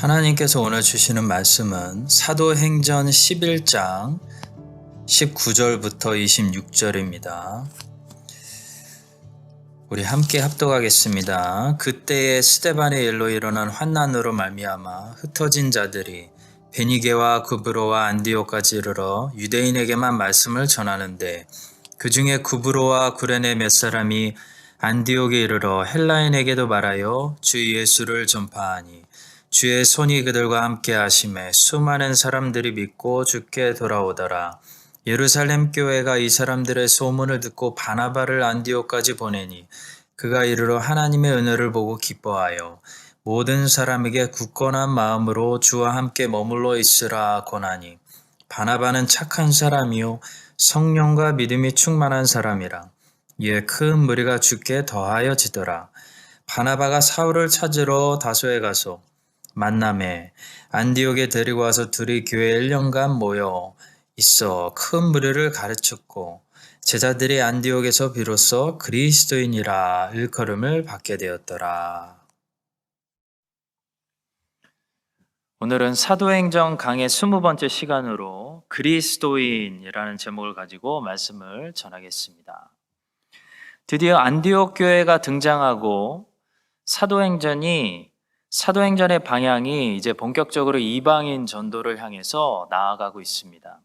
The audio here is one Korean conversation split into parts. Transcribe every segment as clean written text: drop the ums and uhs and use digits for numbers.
하나님께서 오늘 주시는 말씀은 사도행전 11장 19절부터 26절입니다. 우리 함께 합독하겠습니다. 그때에 스데반의 일로 일어난 환난으로 말미암아 흩어진 자들이 베니게와 구브로와 안디옥까지 이르러 유대인에게만 말씀을 전하는데, 그 중에 구브로와 구레네 몇 사람이 안디옥에 이르러 헬라인에게도 말하여 주 예수를 전파하니, 주의 손이 그들과 함께 하심에 수많은 사람들이 믿고 주께 돌아오더라. 예루살렘 교회가 이 사람들의 소문을 듣고 바나바를 안디옥까지 보내니, 그가 이르러 하나님의 은혜를 보고 기뻐하여 모든 사람에게 굳건한 마음으로 주와 함께 머물러 있으라 권하니, 바나바는 착한 사람이요 성령과 믿음이 충만한 사람이라. 이에 큰 무리가 주께 더하여지더라. 바나바가 사울을 찾으러 다소에 가서 만남에 안디옥에 데리고 와서 둘이 교회에 1년간 모여 있어 큰 무리를 가르쳤고, 제자들이 안디옥에서 비로소 그리스도인이라 일컬음을 받게 되었더라. 오늘은 사도행전 강의 20번째 시간으로 그리스도인이라는 제목을 가지고 말씀을 전하겠습니다. 드디어 안디옥 교회가 등장하고 사도행전의 방향이 이제 본격적으로 이방인 전도를 향해서 나아가고 있습니다.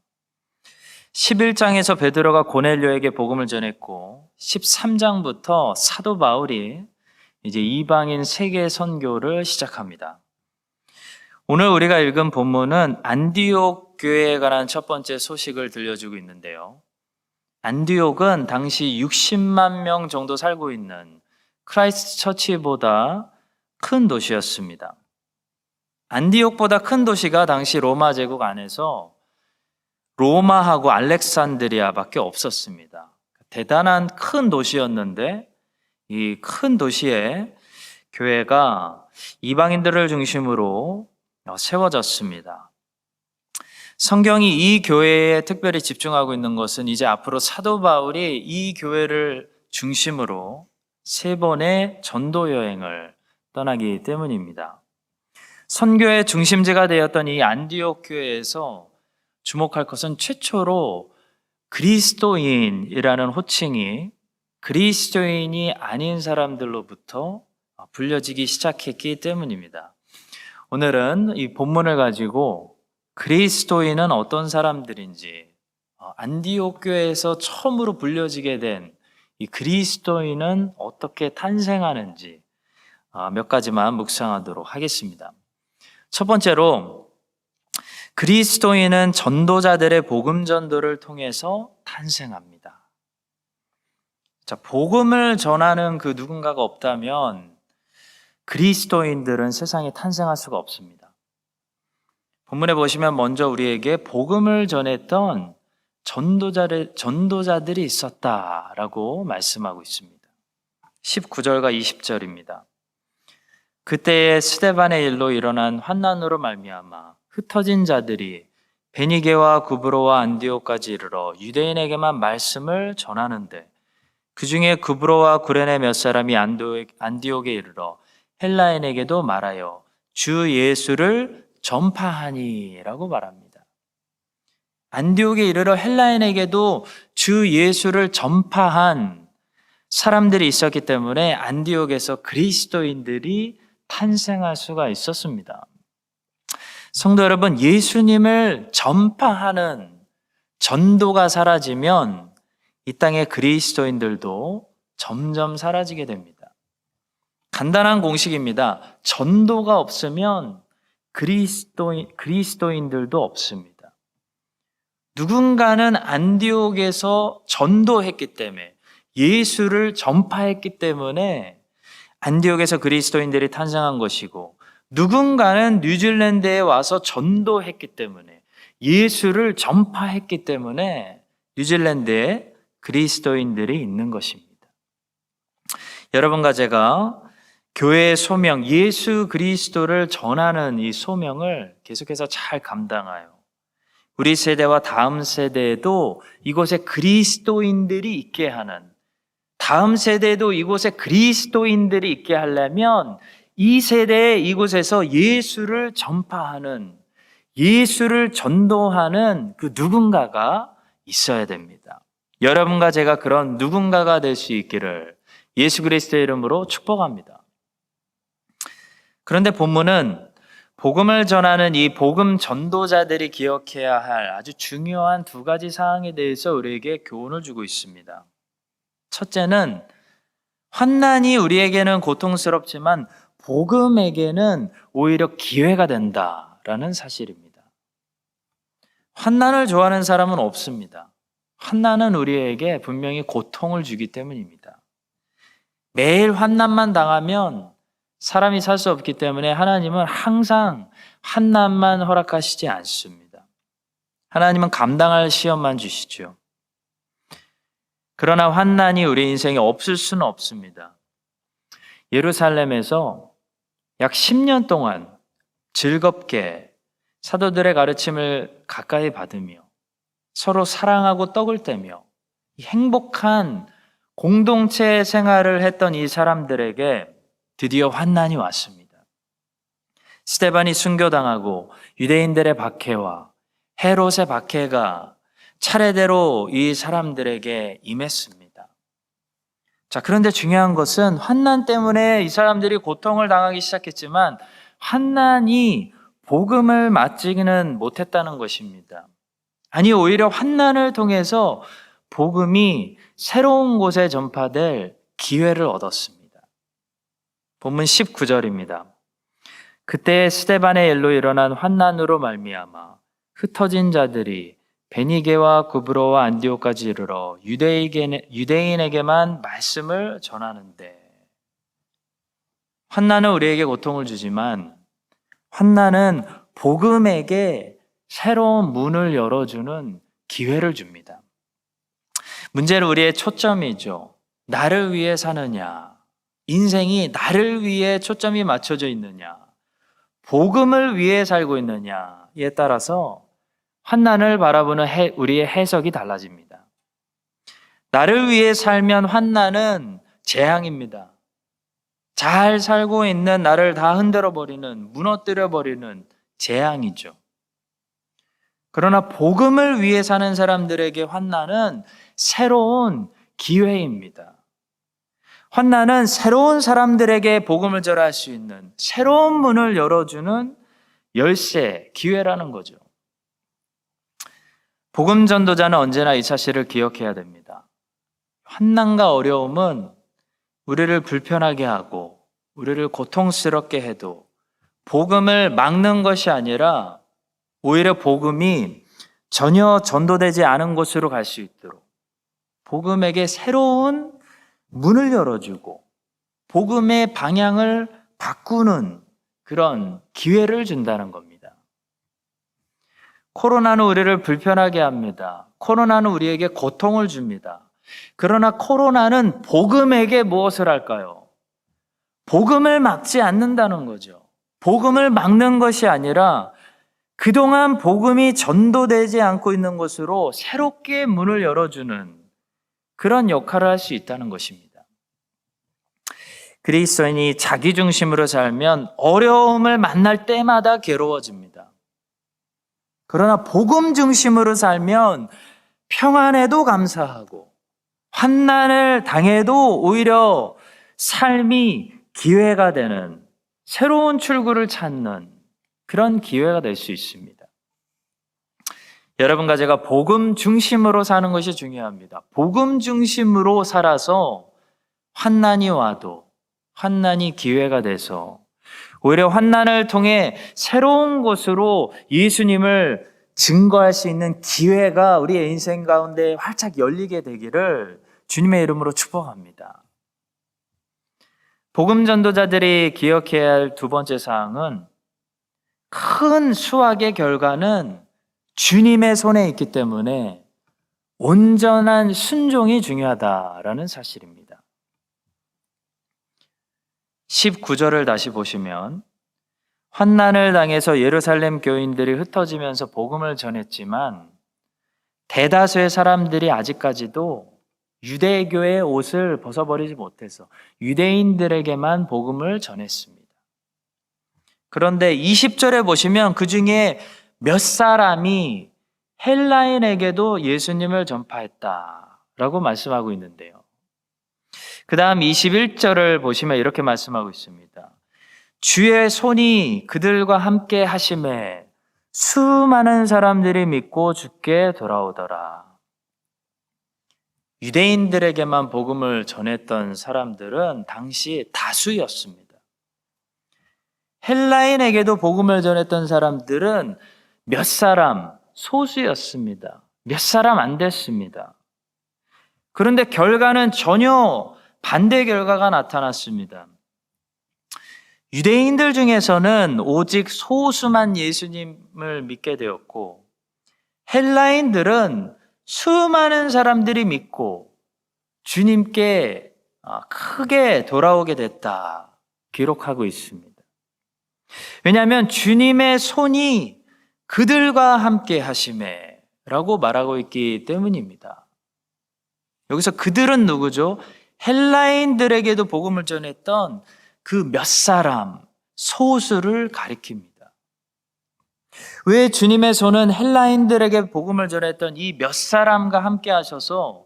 11장에서 베드로가 고넬료에게 복음을 전했고, 13장부터 사도 바울이 이제 이방인 세계 선교를 시작합니다. 오늘 우리가 읽은 본문은 안디옥 교회에 관한 첫 번째 소식을 들려주고 있는데요. 안디옥은 당시 60만 명 정도 살고 있는 크라이스트 처치보다 큰 도시였습니다. 안디옥보다 큰 도시가 당시 로마 제국 안에서 로마하고 알렉산드리아밖에 없었습니다. 대단한 큰 도시였는데, 이 큰 도시에 교회가 이방인들을 중심으로 세워졌습니다. 성경이 이 교회에 특별히 집중하고 있는 것은 이제 앞으로 사도 바울이 이 교회를 중심으로 3번의 전도 여행을 떠나기 때문입니다. 선교의 중심지가 되었던 이 안디옥 교회에서 주목할 것은 최초로 그리스도인이라는 호칭이 그리스도인이 아닌 사람들로부터 불려지기 시작했기 때문입니다. 오늘은 이 본문을 가지고 그리스도인은 어떤 사람들인지, 안디옥 교회에서 처음으로 불려지게 된 이 그리스도인은 어떻게 탄생하는지 몇 가지만 묵상하도록 하겠습니다. 첫 번째로, 그리스도인은 전도자들의 복음 전도를 통해서 탄생합니다. 자, 복음을 전하는 그 누군가가 없다면 그리스도인들은 세상에 탄생할 수가 없습니다. 본문에 보시면 먼저 우리에게 복음을 전했던 전도자들이 있었다라고 말씀하고 있습니다. 19절과 20절입니다. 그때에 스데반의 일로 일어난 환난으로 말미암아 흩어진 자들이 베니게와 구브로와 안디옥까지 이르러 유대인에게만 말씀을 전하는데, 그 중에 구브로와 구레네 몇 사람이 안디옥에 이르러 헬라인에게도 말하여 주 예수를 전파하니라고 말합니다. 안디옥에 이르러 헬라인에게도 주 예수를 전파한 사람들이 있었기 때문에 안디옥에서 그리스도인들이 탄생할 수가 있었습니다. 성도 여러분, 예수님을 전파하는 전도가 사라지면 이 땅의 그리스도인들도 점점 사라지게 됩니다. 간단한 공식입니다. 전도가 없으면 그리스도인들도 없습니다. 누군가는 안디옥에서 전도했기 때문에, 예수를 전파했기 때문에 안디옥에서 그리스도인들이 탄생한 것이고, 누군가는 뉴질랜드에 와서 전도했기 때문에, 예수를 전파했기 때문에 뉴질랜드에 그리스도인들이 있는 것입니다. 여러분과 제가 교회의 소명, 예수 그리스도를 전하는 이 소명을 계속해서 잘 감당하여 우리 세대와 다음 세대에도 이곳에 그리스도인들이 있게 하는, 다음 세대에도 이곳에 그리스도인들이 있게 하려면 이 세대에 이곳에서 예수를 전파하는, 예수를 전도하는 그 누군가가 있어야 됩니다. 여러분과 제가 그런 누군가가 될 수 있기를 예수 그리스도의 이름으로 축복합니다. 그런데 본문은 복음을 전하는 이 복음 전도자들이 기억해야 할 아주 중요한 두 가지 사항에 대해서 우리에게 교훈을 주고 있습니다. 첫째는 환난이 우리에게는 고통스럽지만 복음에게는 오히려 기회가 된다라는 사실입니다. 환난을 좋아하는 사람은 없습니다. 환난은 우리에게 분명히 고통을 주기 때문입니다. 매일 환난만 당하면 사람이 살 수 없기 때문에 하나님은 항상 환난만 허락하시지 않습니다. 하나님은 감당할 시험만 주시죠. 그러나 환난이 우리 인생에 없을 수는 없습니다. 예루살렘에서 약 10년 동안 즐겁게 사도들의 가르침을 가까이 받으며 서로 사랑하고 떡을 떼며 행복한 공동체 생활을 했던 이 사람들에게 드디어 환난이 왔습니다. 스데반이 순교당하고 유대인들의 박해와 헤롯의 박해가 차례대로 이 사람들에게 임했습니다. 자, 그런데 중요한 것은 환난 때문에 이 사람들이 고통을 당하기 시작했지만 환난이 복음을 맞지는 못했다는 것입니다. 아니, 오히려 환난을 통해서 복음이 새로운 곳에 전파될 기회를 얻었습니다. 본문 19절입니다. 그때 스데반의 일로 일어난 환난으로 말미암아 흩어진 자들이 베니게와 구브로와 안디옥까지 이르러 유대인에게만 말씀을 전하는데, 환난은 우리에게 고통을 주지만 환난은 복음에게 새로운 문을 열어주는 기회를 줍니다. 문제는 우리의 초점이죠. 나를 위해 사느냐, 인생이 나를 위해 초점이 맞춰져 있느냐, 복음을 위해 살고 있느냐에 따라서 환난을 바라보는 우리의 해석이 달라집니다. 나를 위해 살면 환난은 재앙입니다. 잘 살고 있는 나를 다 흔들어버리는, 무너뜨려버리는 재앙이죠. 그러나 복음을 위해 사는 사람들에게 환난은 새로운 기회입니다. 환난은 새로운 사람들에게 복음을 전할 수 있는 새로운 문을 열어주는 열쇠, 기회라는 거죠. 복음 전도자는 언제나 이 사실을 기억해야 됩니다. 환난과 어려움은 우리를 불편하게 하고 우리를 고통스럽게 해도 복음을 막는 것이 아니라 오히려 복음이 전혀 전도되지 않은 곳으로 갈 수 있도록 복음에게 새로운 문을 열어주고 복음의 방향을 바꾸는 그런 기회를 준다는 겁니다. 코로나는 우리를 불편하게 합니다. 코로나는 우리에게 고통을 줍니다. 그러나 코로나는 복음에게 무엇을 할까요? 복음을 막지 않는다는 거죠. 복음을 막는 것이 아니라 그동안 복음이 전도되지 않고 있는 곳으로 새롭게 문을 열어주는 그런 역할을 할 수 있다는 것입니다. 그리스도인이 자기 중심으로 살면 어려움을 만날 때마다 괴로워집니다. 그러나 복음 중심으로 살면 평안에도 감사하고 환난을 당해도 오히려 삶이 기회가 되는 새로운 출구를 찾는 그런 기회가 될 수 있습니다. 여러분과 제가 복음 중심으로 사는 것이 중요합니다. 복음 중심으로 살아서 환난이 와도 환난이 기회가 돼서 오히려 환난을 통해 새로운 곳으로 예수님을 증거할 수 있는 기회가 우리의 인생 가운데 활짝 열리게 되기를 주님의 이름으로 축복합니다. 복음 전도자들이 기억해야 할 두 번째 사항은 큰 수확의 결과는 주님의 손에 있기 때문에 온전한 순종이 중요하다라는 사실입니다. 19절을 다시 보시면 환난을 당해서 예루살렘 교인들이 흩어지면서 복음을 전했지만 대다수의 사람들이 아직까지도 유대교의 옷을 벗어버리지 못해서 유대인들에게만 복음을 전했습니다. 그런데 20절에 보시면 그 중에 몇 사람이 헬라인에게도 예수님을 전파했다라고 말씀하고 있는데요. 그 다음 21절을 보시면 이렇게 말씀하고 있습니다. 주의 손이 그들과 함께 하심에 수많은 사람들이 믿고 주께 돌아오더라. 유대인들에게만 복음을 전했던 사람들은 당시 다수였습니다. 헬라인에게도 복음을 전했던 사람들은 몇 사람, 소수였습니다. 몇 사람 안 됐습니다. 그런데 결과는 전혀 반대 결과가 나타났습니다. 유대인들 중에서는 오직 소수만 예수님을 믿게 되었고, 헬라인들은 수많은 사람들이 믿고 주님께 크게 돌아오게 됐다 기록하고 있습니다. 왜냐하면 주님의 손이 그들과 함께 하심에 라고 말하고 있기 때문입니다. 여기서 그들은 누구죠? 헬라인들에게도 복음을 전했던 그 몇 사람, 소수를 가리킵니다. 왜 주님의 손은 헬라인들에게 복음을 전했던 이 몇 사람과 함께 하셔서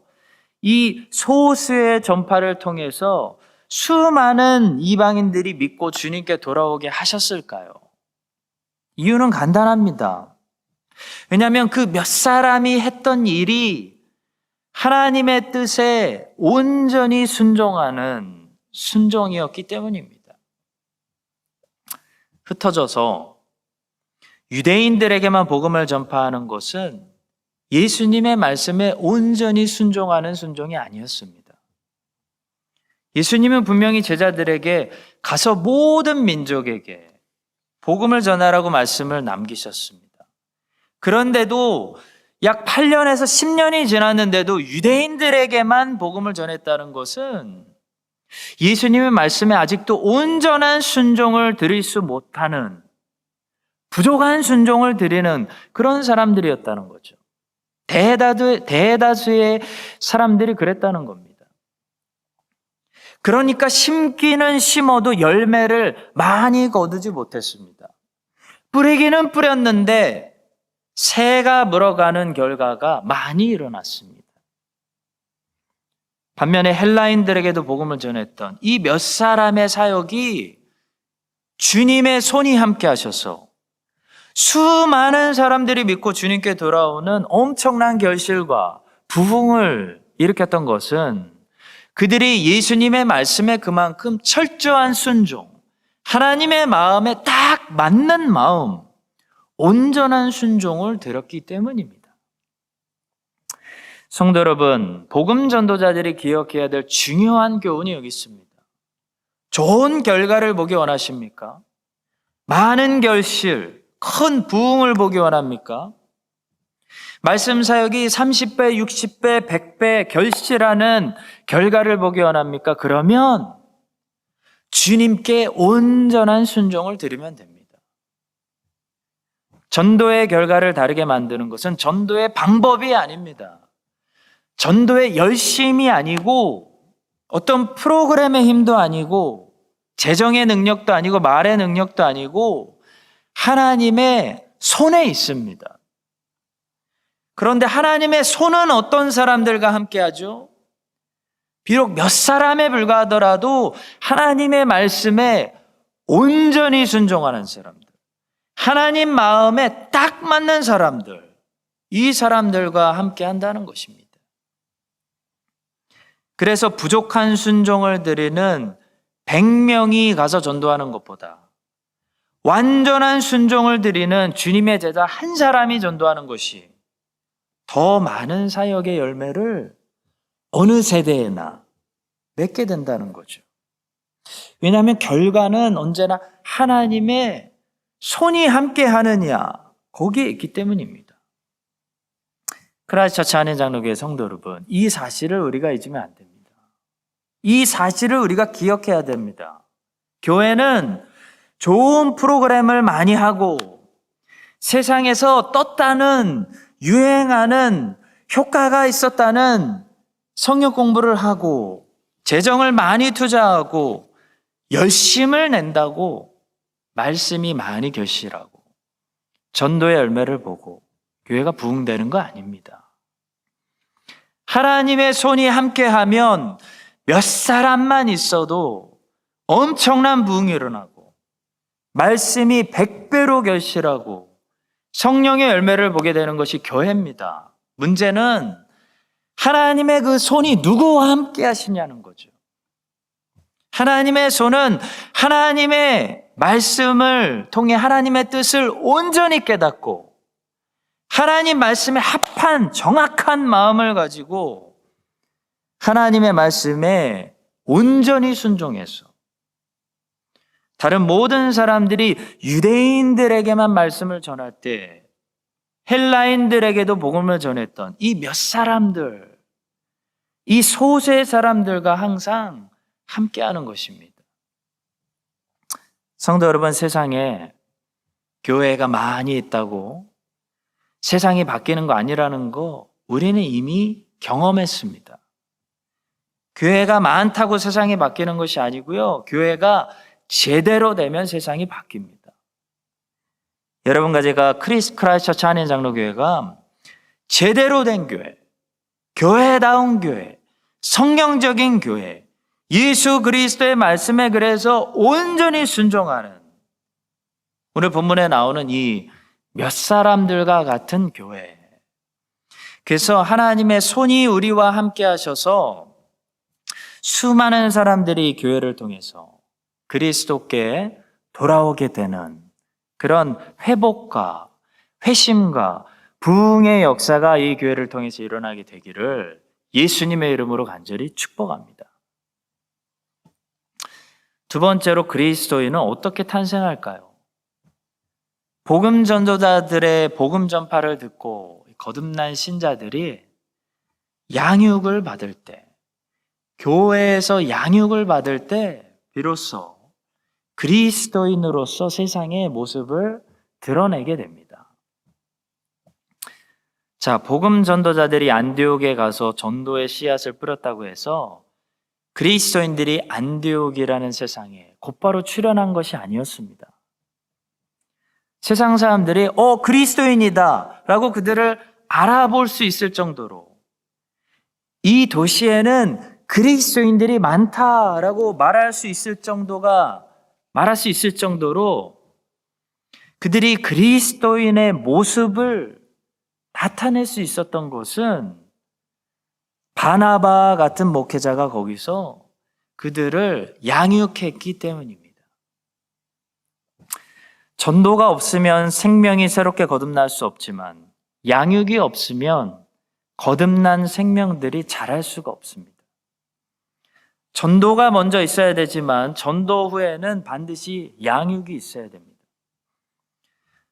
이 소수의 전파를 통해서 수많은 이방인들이 믿고 주님께 돌아오게 하셨을까요? 이유는 간단합니다. 왜냐하면 그 몇 사람이 했던 일이 하나님의 뜻에 온전히 순종하는 순종이었기 때문입니다. 흩어져서 유대인들에게만 복음을 전파하는 것은 예수님의 말씀에 온전히 순종하는 순종이 아니었습니다. 예수님은 분명히 제자들에게 가서 모든 민족에게 복음을 전하라고 말씀을 남기셨습니다. 그런데도 약 8년에서 10년이 지났는데도 유대인들에게만 복음을 전했다는 것은 예수님의 말씀에 아직도 온전한 순종을 드릴 수 못하는, 부족한 순종을 드리는 그런 사람들이었다는 거죠. 대다수의 사람들이 그랬다는 겁니다. 그러니까 심기는 심어도 열매를 많이 거두지 못했습니다. 뿌리기는 뿌렸는데 새가 물어가는 결과가 많이 일어났습니다. 반면에 헬라인들에게도 복음을 전했던 이 몇 사람의 사역이 주님의 손이 함께 하셔서 수많은 사람들이 믿고 주님께 돌아오는 엄청난 결실과 부흥을 일으켰던 것은 그들이 예수님의 말씀에 그만큼 철저한 순종, 하나님의 마음에 딱 맞는 마음, 온전한 순종을 드렸기 때문입니다. 성도 여러분, 복음 전도자들이 기억해야 될 중요한 교훈이 여기 있습니다. 좋은 결과를 보기 원하십니까? 많은 결실, 큰 부흥을 보기 원합니까? 말씀 사역이 30배, 60배, 100배 결실하는 결과를 보기 원합니까? 그러면 주님께 온전한 순종을 드리면 됩니다. 전도의 결과를 다르게 만드는 것은 전도의 방법이 아닙니다. 전도의 열심이 아니고 어떤 프로그램의 힘도 아니고 재정의 능력도 아니고 말의 능력도 아니고 하나님의 손에 있습니다. 그런데 하나님의 손은 어떤 사람들과 함께하죠? 비록 몇 사람에 불과하더라도 하나님의 말씀에 온전히 순종하는 사람들, 하나님 마음에 딱 맞는 사람들, 이 사람들과 함께 한다는 것입니다. 그래서 부족한 순종을 드리는 100명이 가서 전도하는 것보다 완전한 순종을 드리는 주님의 제자 한 사람이 전도하는 것이 더 많은 사역의 열매를 어느 세대에나 맺게 된다는 거죠. 왜냐하면 결과는 언제나 하나님의 손이 함께 하느냐, 거기에 있기 때문입니다. 크라이스트 처치 한인장로교회 성도 여러분, 이 사실을 우리가 잊으면 안 됩니다. 이 사실을 우리가 기억해야 됩니다. 교회는 좋은 프로그램을 많이 하고 세상에서 떴다는, 유행하는, 효과가 있었다는 성역 공부를 하고 재정을 많이 투자하고 열심을 낸다고 말씀이 많이 결실하고 전도의 열매를 보고 교회가 부흥되는 거 아닙니다. 하나님의 손이 함께하면 몇 사람만 있어도 엄청난 부흥이 일어나고 말씀이 100배로 결실하고 성령의 열매를 보게 되는 것이 교회입니다. 문제는 하나님의 그 손이 누구와 함께 하시냐는 거죠. 하나님의 손은 하나님의 말씀을 통해 하나님의 뜻을 온전히 깨닫고 하나님 말씀에 합한 정확한 마음을 가지고 하나님의 말씀에 온전히 순종해서 다른 모든 사람들이 유대인들에게만 말씀을 전할 때 헬라인들에게도 복음을 전했던 이 몇 사람들, 이 소수의 사람들과 항상 함께하는 것입니다. 성도 여러분, 세상에 교회가 많이 있다고 세상이 바뀌는 거 아니라는 거 우리는 이미 경험했습니다. 교회가 많다고 세상이 바뀌는 것이 아니고요. 교회가 제대로 되면 세상이 바뀝니다. 여러분과 제가 크라이스처치 한인장로교회가 제대로 된 교회, 교회다운 교회, 성경적인 교회, 예수 그리스도의 말씀에 그래서 온전히 순종하는 오늘 본문에 나오는 이 몇 사람들과 같은 교회. 그래서 하나님의 손이 우리와 함께 하셔서 수많은 사람들이 교회를 통해서 그리스도께 돌아오게 되는 그런 회복과 회심과 부흥의 역사가 이 교회를 통해서 일어나게 되기를 예수님의 이름으로 간절히 축복합니다. 두 번째로 그리스도인은 어떻게 탄생할까요? 복음 전도자들의 복음 전파를 듣고 거듭난 신자들이 양육을 받을 때, 교회에서 양육을 받을 때 비로소 그리스도인으로서 세상의 모습을 드러내게 됩니다. 자, 복음 전도자들이 안디옥에 가서 전도의 씨앗을 뿌렸다고 해서 그리스도인들이 안디옥이라는 세상에 곧바로 출현한 것이 아니었습니다. 세상 사람들이 그리스도인이다 라고 그들을 알아볼 수 있을 정도로 이 도시에는 그리스도인들이 많다라고 말할 수 있을 정도로 그들이 그리스도인의 모습을 나타낼 수 있었던 것은 바나바 같은 목회자가 거기서 그들을 양육했기 때문입니다. 전도가 없으면 생명이 새롭게 거듭날 수 없지만 양육이 없으면 거듭난 생명들이 자랄 수가 없습니다. 전도가 먼저 있어야 되지만 전도 후에는 반드시 양육이 있어야 됩니다.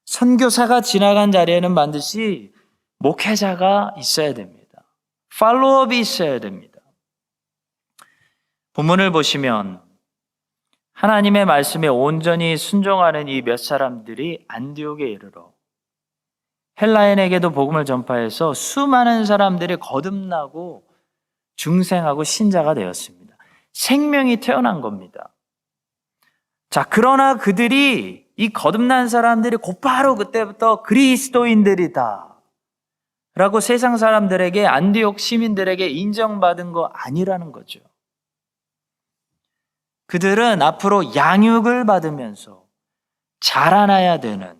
선교사가 지나간 자리에는 반드시 목회자가 있어야 됩니다. 팔로업이 있어야 됩니다. 본문을 보시면 하나님의 말씀에 온전히 순종하는 이 몇 사람들이 안디옥에 이르러 헬라인에게도 복음을 전파해서 수많은 사람들이 거듭나고 중생하고 신자가 되었습니다. 생명이 태어난 겁니다. 자, 그러나 그들이 이 거듭난 사람들이 곧바로 그때부터 그리스도인들이다 라고 세상 사람들에게 안디옥 시민들에게 인정받은 거 아니라는 거죠. 그들은 앞으로 양육을 받으면서 자라나야 되는,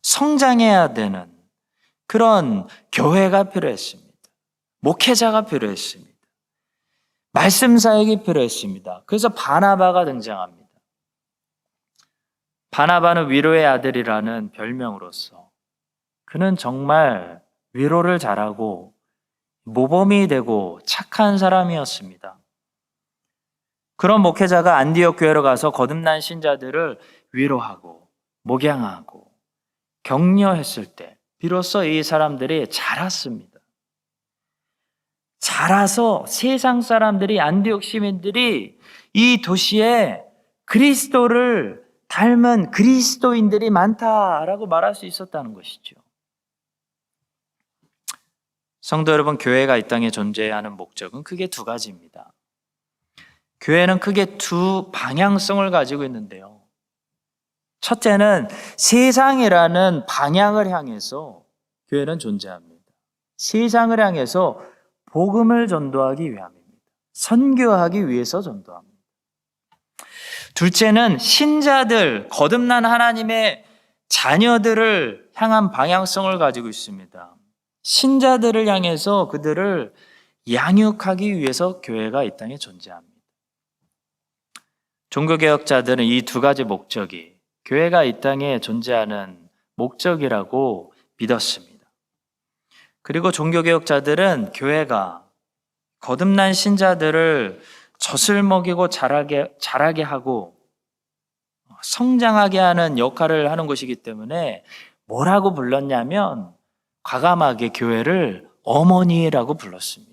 성장해야 되는 그런 교회가 필요했습니다. 목회자가 필요했습니다. 말씀 사역이 필요했습니다. 그래서 바나바가 등장합니다. 바나바는 위로의 아들이라는 별명으로서 그는 정말 위로를 잘하고 모범이 되고 착한 사람이었습니다. 그런 목회자가 안디옥 교회로 가서 거듭난 신자들을 위로하고 목양하고 격려했을 때 비로소 이 사람들이 자랐습니다. 자라서 세상 사람들이 안디옥 시민들이 이 도시에 그리스도를 닮은 그리스도인들이 많다라고 말할 수 있었다는 것이죠. 성도 여러분, 교회가 이 땅에 존재하는 목적은 크게 두 가지입니다. 교회는 크게 두 방향성을 가지고 있는데요. 첫째는 세상이라는 방향을 향해서 교회는 존재합니다. 세상을 향해서 복음을 전도하기 위함입니다. 선교하기 위해서 전도합니다. 둘째는 신자들, 거듭난 하나님의 자녀들을 향한 방향성을 가지고 있습니다. 신자들을 향해서 그들을 양육하기 위해서 교회가 이 땅에 존재합니다. 종교개혁자들은 이 두 가지 목적이 교회가 이 땅에 존재하는 목적이라고 믿었습니다. 그리고 종교개혁자들은 교회가 거듭난 신자들을 젖을 먹이고 자라게 하고 성장하게 하는 역할을 하는 것이기 때문에 뭐라고 불렀냐면 과감하게 교회를 어머니라고 불렀습니다.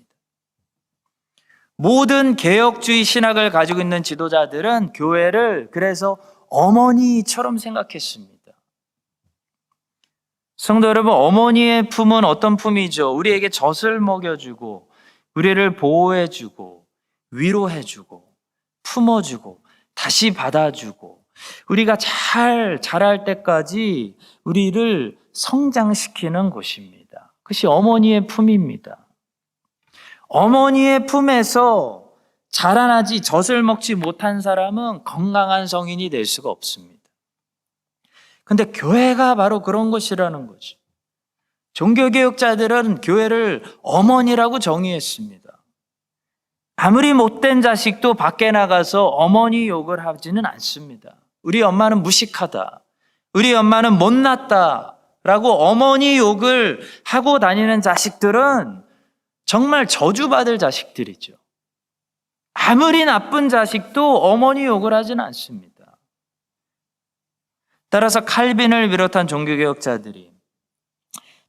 모든 개혁주의 신학을 가지고 있는 지도자들은 교회를 그래서 어머니처럼 생각했습니다. 성도 여러분, 어머니의 품은 어떤 품이죠? 우리에게 젖을 먹여주고 우리를 보호해주고 위로해주고 품어주고 다시 받아주고 우리가 잘 자랄 때까지 우리를 성장시키는 곳입니다. 그것이 어머니의 품입니다. 어머니의 품에서 자라나지 젖을 먹지 못한 사람은 건강한 성인이 될 수가 없습니다. 근데 교회가 바로 그런 것이라는 거죠. 종교개혁자들은 교회를 어머니라고 정의했습니다. 아무리 못된 자식도 밖에 나가서 어머니 욕을 하지는 않습니다. 우리 엄마는 무식하다. 우리 엄마는 못났다. 라고 어머니 욕을 하고 다니는 자식들은 정말 저주받을 자식들이죠. 아무리 나쁜 자식도 어머니 욕을 하지는 않습니다. 따라서 칼빈을 비롯한 종교개혁자들이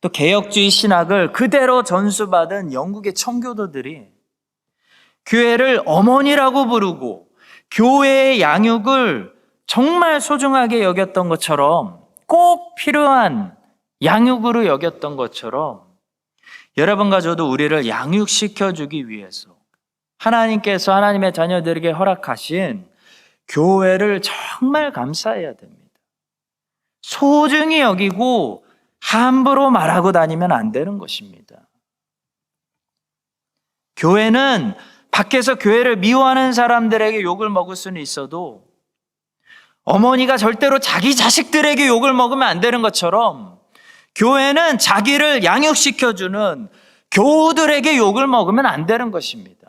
또 개혁주의 신학을 그대로 전수받은 영국의 청교도들이 교회를 어머니라고 부르고 교회의 양육을 정말 소중하게 여겼던 것처럼 꼭 필요한 양육으로 여겼던 것처럼 여러분과 저도 우리를 양육시켜주기 위해서 하나님께서 하나님의 자녀들에게 허락하신 교회를 정말 감사해야 됩니다. 소중히 여기고 함부로 말하고 다니면 안 되는 것입니다. 교회는 밖에서 교회를 미워하는 사람들에게 욕을 먹을 수는 있어도 어머니가 절대로 자기 자식들에게 욕을 먹으면 안 되는 것처럼 교회는 자기를 양육시켜주는 교우들에게 욕을 먹으면 안 되는 것입니다.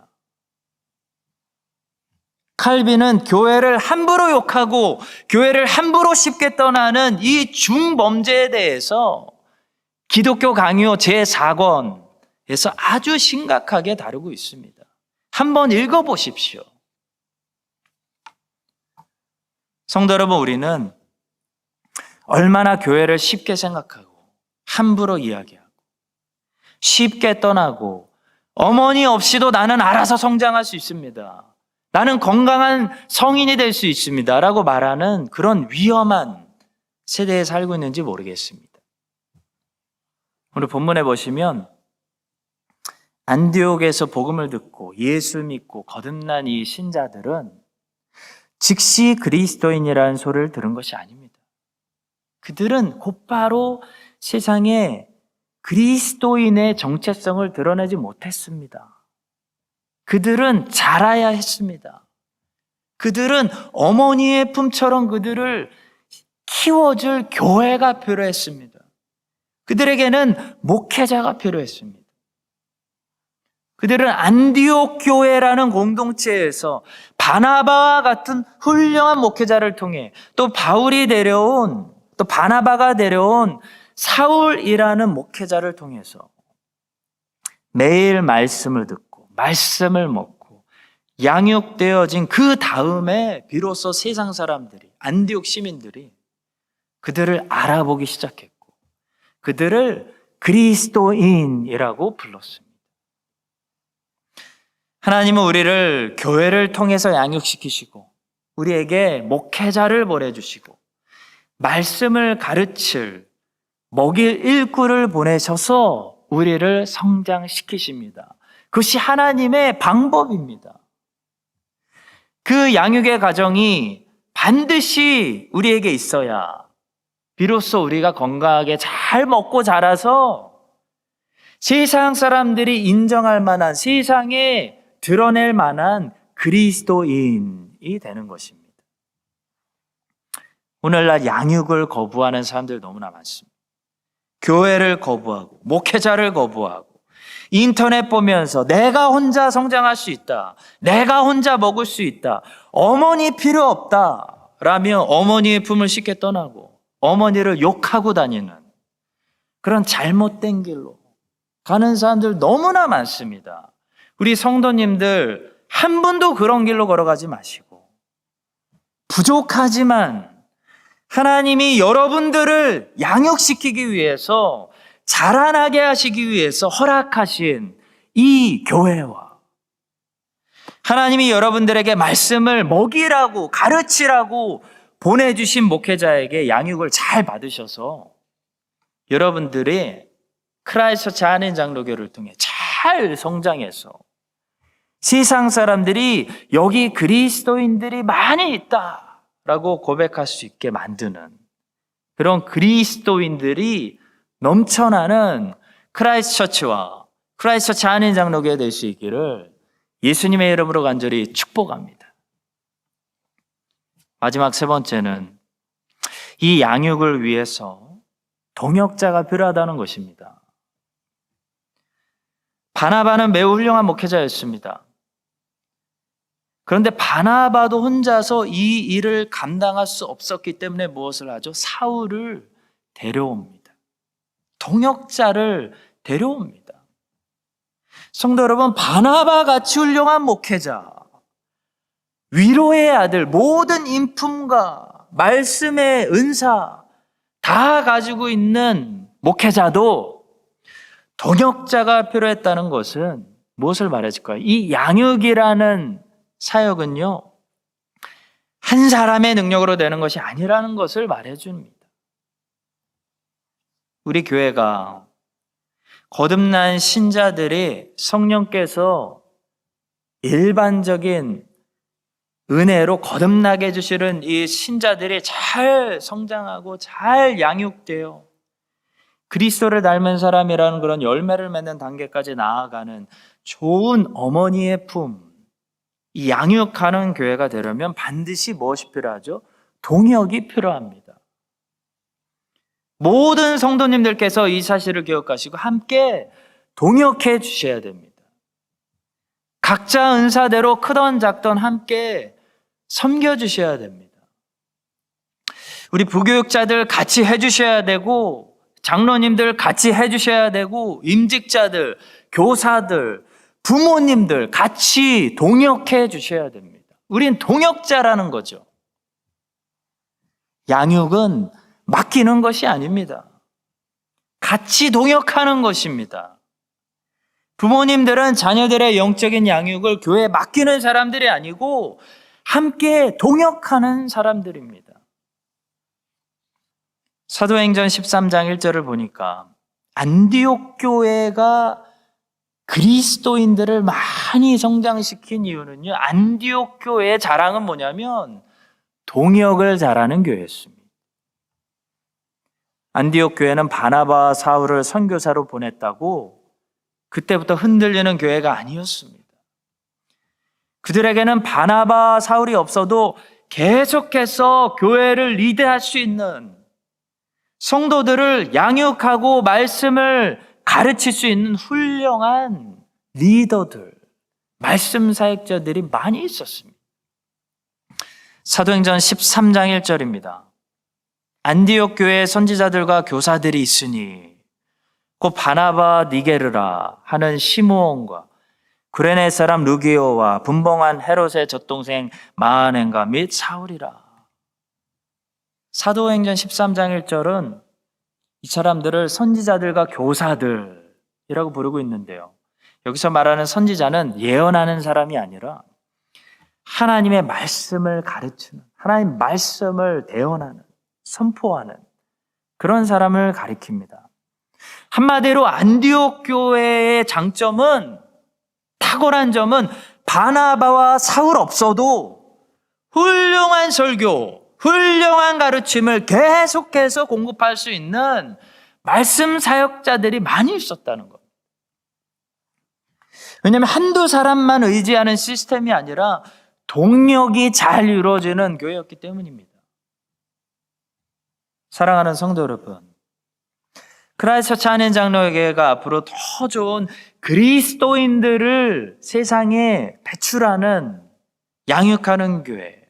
칼빈은 교회를 함부로 욕하고 교회를 함부로 쉽게 떠나는 이 중범죄에 대해서 기독교 강요 제4권에서 아주 심각하게 다루고 있습니다. 한번 읽어보십시오. 성도 여러분, 우리는 얼마나 교회를 쉽게 생각하고 함부로 이야기하고 쉽게 떠나고 어머니 없이도 나는 알아서 성장할 수 있습니다. 나는 건강한 성인이 될 수 있습니다. 라고 말하는 그런 위험한 세대에 살고 있는지 모르겠습니다. 오늘 본문에 보시면 안디옥에서 복음을 듣고 예수 믿고 거듭난 이 신자들은 즉시 그리스도인이라는 소리를 들은 것이 아닙니다. 그들은 곧바로 세상에 그리스도인의 정체성을 드러내지 못했습니다. 그들은 자라야 했습니다. 그들은 어머니의 품처럼 그들을 키워줄 교회가 필요했습니다. 그들에게는 목회자가 필요했습니다. 그들은 안디옥 교회라는 공동체에서 바나바와 같은 훌륭한 목회자를 통해 또 바울이 데려온 또 바나바가 데려온 사울이라는 목회자를 통해서 매일 말씀을 듣고 말씀을 먹고 양육되어진 그 다음에 비로소 세상 사람들이 안디옥 시민들이 그들을 알아보기 시작했고 그들을 그리스도인이라고 불렀습니다. 하나님은 우리를 교회를 통해서 양육시키시고 우리에게 목회자를 보내주시고 말씀을 가르칠 먹일 일꾼을 보내셔서 우리를 성장시키십니다. 그것이 하나님의 방법입니다. 그 양육의 과정이 반드시 우리에게 있어야 비로소 우리가 건강하게 잘 먹고 자라서 세상 사람들이 인정할 만한, 세상에 드러낼 만한 그리스도인이 되는 것입니다. 오늘날 양육을 거부하는 사람들 너무나 많습니다. 교회를 거부하고 목회자를 거부하고 인터넷 보면서 내가 혼자 성장할 수 있다, 내가 혼자 먹을 수 있다, 어머니 필요 없다 라며 어머니의 품을 쉽게 떠나고 어머니를 욕하고 다니는 그런 잘못된 길로 가는 사람들 너무나 많습니다. 우리 성도님들 한 분도 그런 길로 걸어가지 마시고, 부족하지만 하나님이 여러분들을 양육시키기 위해서, 자라나게 하시기 위해서 허락하신 이 교회와 하나님이 여러분들에게 말씀을 먹이라고, 가르치라고 보내주신 목회자에게 양육을 잘 받으셔서 여러분들이 크라이스트처치 한인 장로교를 통해 잘 성장해서 세상 사람들이 여기 그리스도인들이 많이 있다라고 고백할 수 있게 만드는 그런 그리스도인들이 넘쳐나는 크라이스트처치와 크라이스트처치 한인 장로교가 될 수 있기를 예수님의 이름으로 간절히 축복합니다. 마지막 세 번째는 이 양육을 위해서 동역자가 필요하다는 것입니다. 바나바는 매우 훌륭한 목회자였습니다. 그런데 바나바도 혼자서 이 일을 감당할 수 없었기 때문에 무엇을 하죠? 사울을 데려옵니다. 동역자를 데려옵니다. 성도 여러분, 바나바 같이 훌륭한 목회자, 위로의 아들, 모든 인품과 말씀의 은사 다 가지고 있는 목회자도 동역자가 필요했다는 것은 무엇을 말해줄까요? 이 양육이라는 사역은요, 한 사람의 능력으로 되는 것이 아니라는 것을 말해줍니다. 우리 교회가 거듭난 신자들이 성령께서 일반적인 은혜로 거듭나게 해주시는 이 신자들이 잘 성장하고 잘 양육되어 그리스도를 닮은 사람이라는 그런 열매를 맺는 단계까지 나아가는 좋은 어머니의 품, 이 양육하는 교회가 되려면 반드시 무엇이 필요하죠? 동역이 필요합니다. 모든 성도님들께서 이 사실을 기억하시고 함께 동역해 주셔야 됩니다. 각자 은사대로 크던 작던 함께 섬겨주셔야 됩니다. 우리 부교육자들 같이 해주셔야 되고, 장로님들 같이 해주셔야 되고, 임직자들, 교사들, 부모님들 같이 동역해 주셔야 됩니다. 우린 동역자라는 거죠. 양육은 맡기는 것이 아닙니다. 같이 동역하는 것입니다. 부모님들은 자녀들의 영적인 양육을 교회에 맡기는 사람들이 아니고 함께 동역하는 사람들입니다. 사도행전 13장 1절을 보니까 안디옥 교회가 그리스도인들을 많이 성장시킨 이유는요, 안디옥 교회의 자랑은 뭐냐면 동역을 잘하는 교회였습니다. 안디옥 교회는 바나바와 사울을 선교사로 보냈다고 그때부터 흔들리는 교회가 아니었습니다. 그들에게는 바나바, 사울이 없어도 계속해서 교회를 리드할 수 있는, 성도들을 양육하고 말씀을 가르칠 수 있는 훌륭한 리더들, 말씀 사역자들이 많이 있었습니다. 사도행전 13장 1절입니다. 안디옥 교회에 선지자들과 교사들이 있으니 곧 바나바 니게르라 하는 시므온과 구레네 사람 루기오와 분봉한 헤롯의 젖동생 마아넨과 및 사울이라. 사도행전 13장 1절은 이 사람들을 선지자들과 교사들이라고 부르고 있는데요, 여기서 말하는 선지자는 예언하는 사람이 아니라 하나님의 말씀을 가르치는, 하나님 말씀을 대언하는, 선포하는 그런 사람을 가리킵니다. 한마디로 안디옥 교회의 장점은, 탁월한 점은 바나바와 사울 없어도 훌륭한 설교, 훌륭한 가르침을 계속해서 공급할 수 있는 말씀 사역자들이 많이 있었다는 겁니다. 왜냐하면 한두 사람만 의지하는 시스템이 아니라 동력이 잘 이루어지는 교회였기 때문입니다. 사랑하는 성도 여러분, 크라이스트 처치 한인 장로교회가 앞으로 더 좋은 그리스도인들을 세상에 배출하는, 양육하는 교회,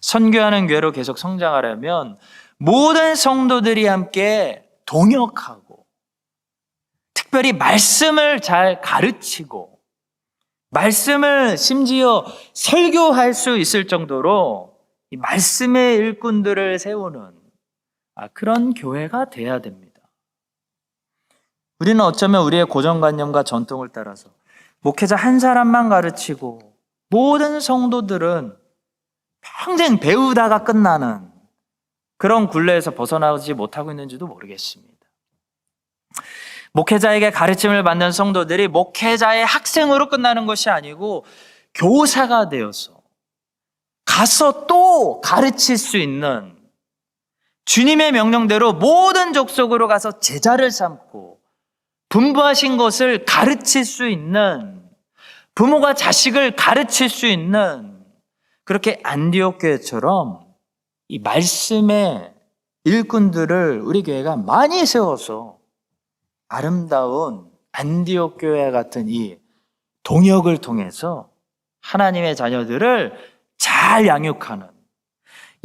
선교하는 교회로 계속 성장하려면 모든 성도들이 함께 동역하고, 특별히 말씀을 잘 가르치고, 말씀을 심지어 설교할 수 있을 정도로 이 말씀의 일꾼들을 세우는 그런 교회가 돼야 됩니다. 우리는 어쩌면 우리의 고정관념과 전통을 따라서 목회자 한 사람만 가르치고 모든 성도들은 평생 배우다가 끝나는 그런 굴레에서 벗어나지 못하고 있는지도 모르겠습니다. 목회자에게 가르침을 받는 성도들이 목회자의 학생으로 끝나는 것이 아니고 교사가 되어서 가서 또 가르칠 수 있는, 주님의 명령대로 모든 족속으로 가서 제자를 삼고 분부하신 것을 가르칠 수 있는, 부모가 자식을 가르칠 수 있는, 그렇게 안디옥 교회처럼 이 말씀의 일꾼들을 우리 교회가 많이 세워서 아름다운 안디옥 교회 같은 이 동역을 통해서 하나님의 자녀들을 잘 양육하는,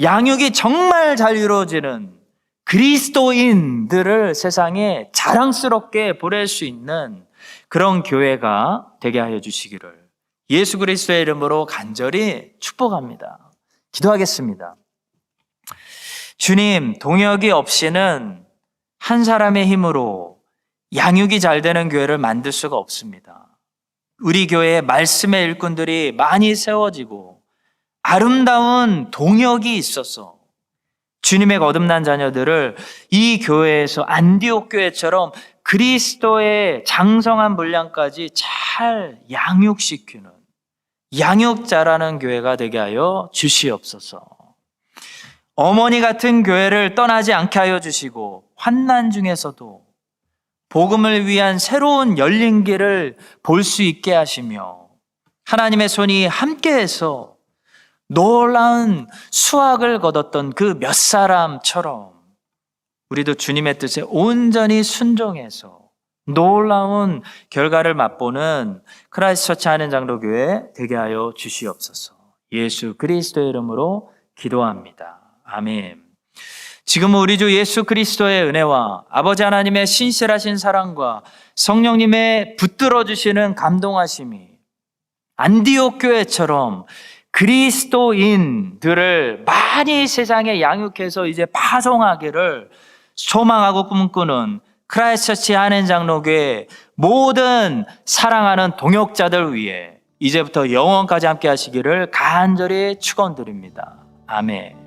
양육이 정말 잘 이루어지는 그리스도인들을 세상에 자랑스럽게 보낼 수 있는 그런 교회가 되게 하여 주시기를 예수 그리스도의 이름으로 간절히 축복합니다. 기도하겠습니다. 주님, 동역이 없이는 한 사람의 힘으로 양육이 잘 되는 교회를 만들 수가 없습니다. 우리 교회에 말씀의 일꾼들이 많이 세워지고 아름다운 동역이 있어서 주님의 거듭난 자녀들을 이 교회에서 안디옥 교회처럼 그리스도의 장성한 분량까지 잘 양육시키는, 양육자라는 교회가 되게 하여 주시옵소서. 어머니 같은 교회를 떠나지 않게 하여 주시고 환난 중에서도 복음을 위한 새로운 열린 길을 볼 수 있게 하시며 하나님의 손이 함께해서 놀라운 수확을 거뒀던 그 몇 사람처럼 우리도 주님의 뜻에 온전히 순종해서 놀라운 결과를 맛보는 크라이스트 처치 한인 장로교회 되게 하여 주시옵소서. 예수 그리스도의 이름으로 기도합니다. 아멘. 지금은 우리 주 예수 그리스도의 은혜와 아버지 하나님의 신실하신 사랑과 성령님의 붙들어 주시는 감동하심이 안디옥 교회처럼 그리스도인들을 많이 세상에 양육해서 이제 파송하기를 소망하고 꿈꾸는 크라이스트 처치 한인 장로교회 모든 사랑하는 동역자들 위해 이제부터 영원까지 함께 하시기를 간절히 축원드립니다. 아멘.